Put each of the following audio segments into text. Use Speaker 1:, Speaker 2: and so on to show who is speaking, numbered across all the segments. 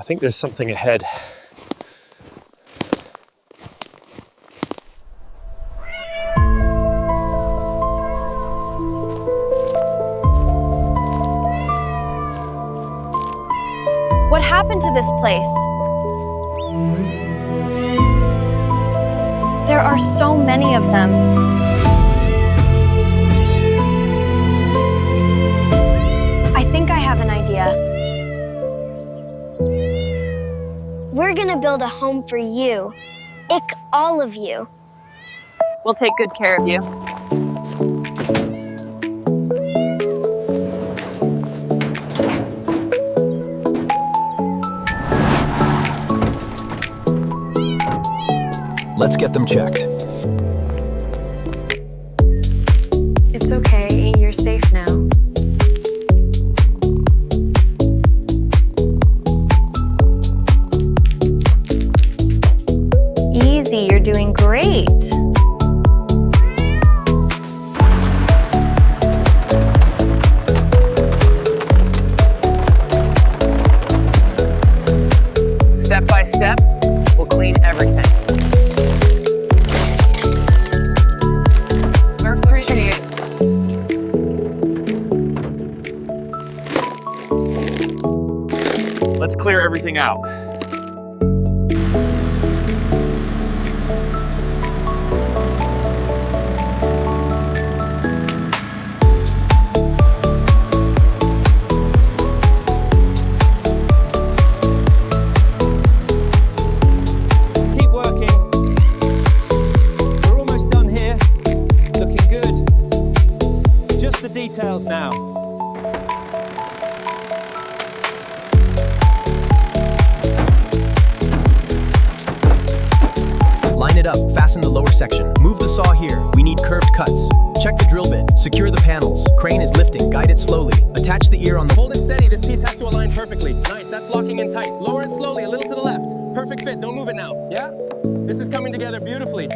Speaker 1: think there's something ahead.
Speaker 2: What happened to this place? There are so many of them. I think I have an idea.
Speaker 3: We're gonna build a home for you. All of you.
Speaker 4: We'll take good care of you.
Speaker 5: Let's get them checked.
Speaker 2: It's okay, you're safe now. Easy, you're doing great.
Speaker 4: Step by step, we'll clean everything.
Speaker 1: Let's clear everything out.
Speaker 6: Keep working. We're almost done here. Looking good. Just the details now.
Speaker 5: Line it up, fasten the lower section. Move the saw here. We need curved cuts. Check the drill bit. Secure the panels. Crane is lifting. Guide it slowly. Attach the ear on the...
Speaker 6: Hold it steady. This piece has to align perfectly. Nice, that's locking in tight. Lower it slowly, a little to the left. Perfect fit, don't move it now. Yeah? This is coming together beautifully.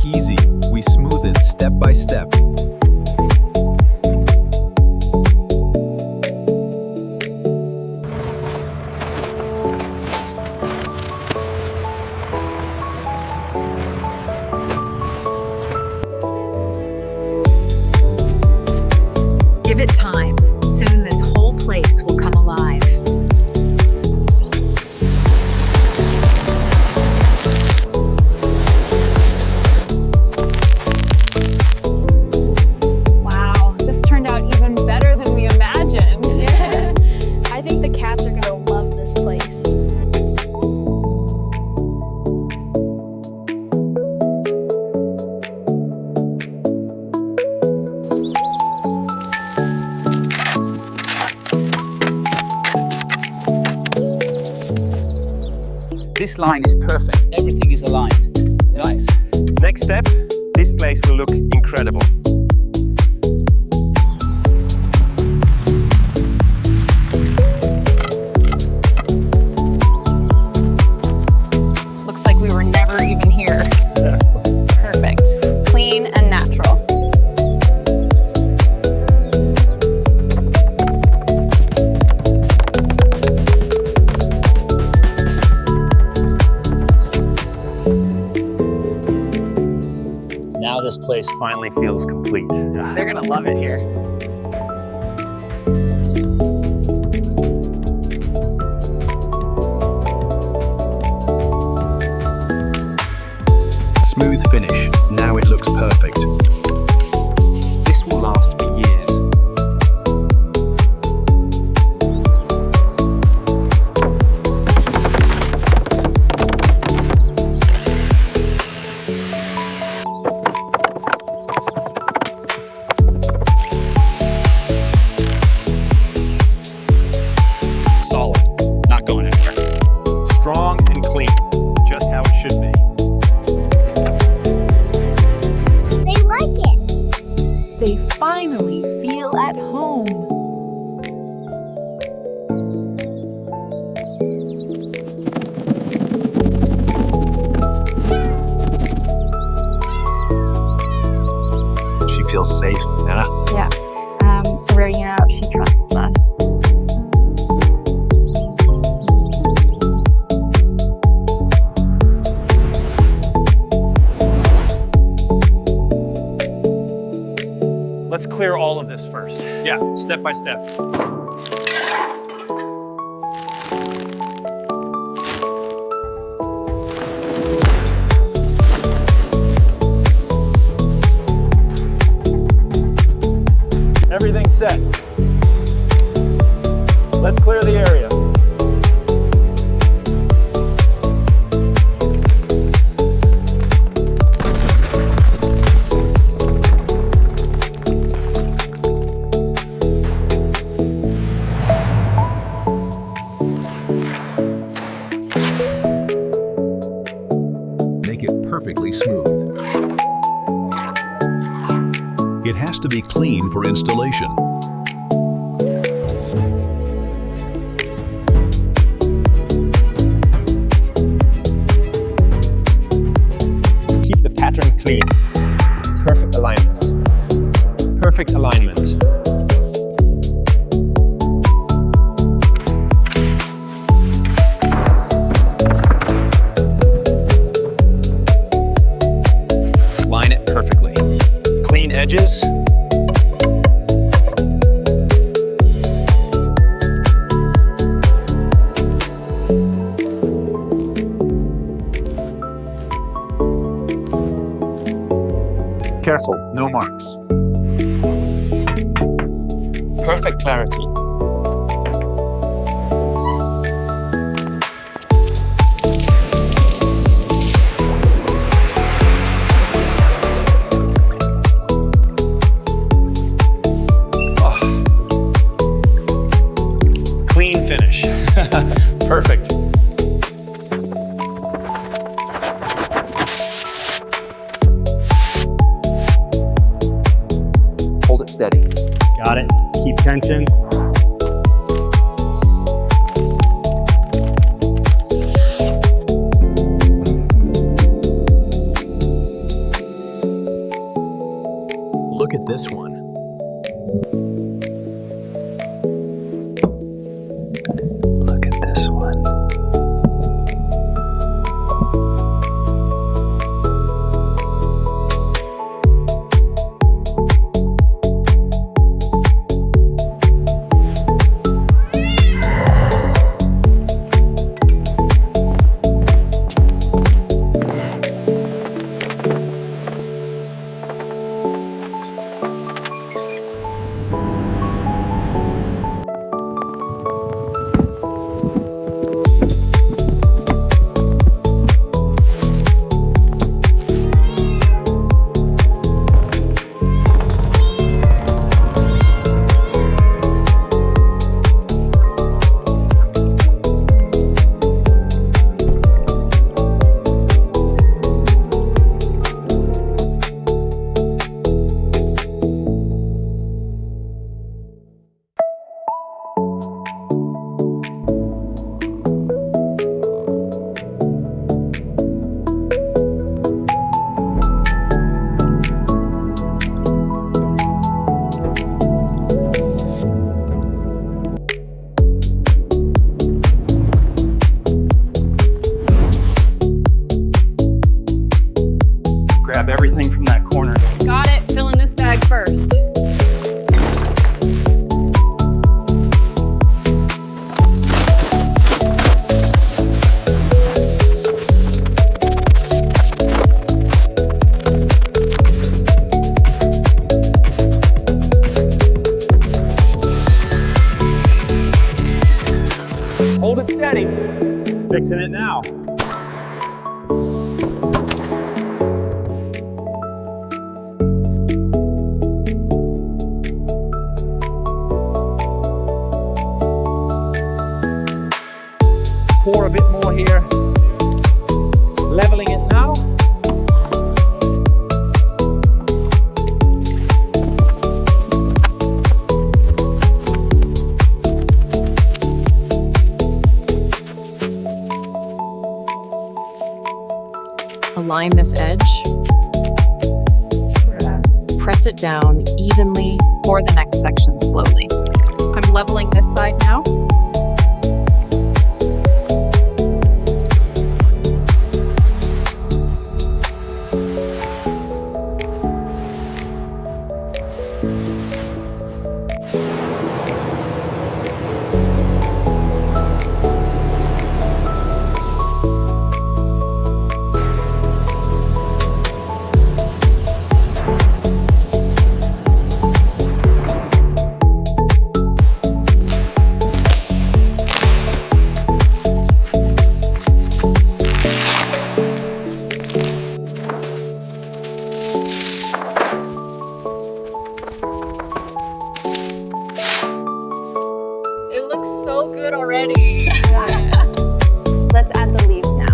Speaker 5: Easy. We smooth it step by step.
Speaker 7: Give it time. Soon this whole place will come alive.
Speaker 4: Wow, this turned out even better than we imagined.
Speaker 3: I think the cats are gonna love this place.
Speaker 8: This line is perfect. Everything is aligned. Nice.
Speaker 1: Next step, this place will look incredible.
Speaker 4: Looks like we were never even here. Perfect. Clean and natural.
Speaker 1: Now this place finally feels complete.
Speaker 4: They're gonna love it here.
Speaker 5: Smooth finish. Now it looks perfect.
Speaker 8: This will last for years. Solid, not going anywhere.
Speaker 1: Strong and clean, just how it should be.
Speaker 3: They like
Speaker 9: feel safe, Anna.
Speaker 4: Yeah. So we're, she trusts us.
Speaker 6: Let's clear all of this first.
Speaker 1: Yeah, step by step.
Speaker 6: Everything's set. Let's clear the area.
Speaker 10: Make it perfectly smooth. It has to be clean for installation.
Speaker 6: Keep the pattern clean. Perfect alignment. Perfect alignment.
Speaker 1: Line it perfectly. Clean edges.
Speaker 9: Careful, no marks.
Speaker 8: Perfect clarity.
Speaker 1: Clean finish. Perfect.
Speaker 8: Hold it steady.
Speaker 6: Got it. Keep tension.
Speaker 5: Look at this one.
Speaker 8: Look at this one. Grab everything from that corner.
Speaker 4: Got it. Fill in this bag first.
Speaker 6: Hold it steady. Fixing it now. Pour a bit more here. Leveling it now.
Speaker 4: Align this edge. Press it down evenly for the next section slowly. I'm leveling this side now. It looks so good already.
Speaker 2: Let's add the leaves now.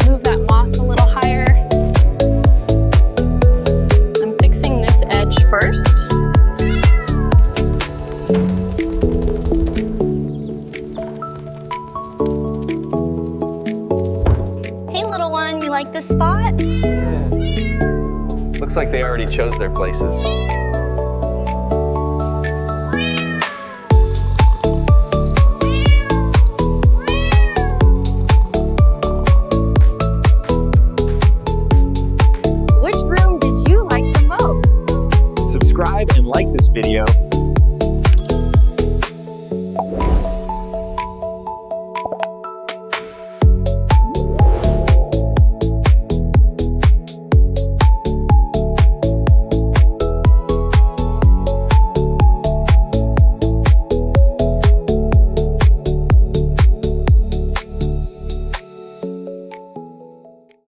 Speaker 4: Move that moss a little higher. I'm fixing this edge first.
Speaker 3: Hey, little one, you like this spot?
Speaker 1: Looks like they already chose their places.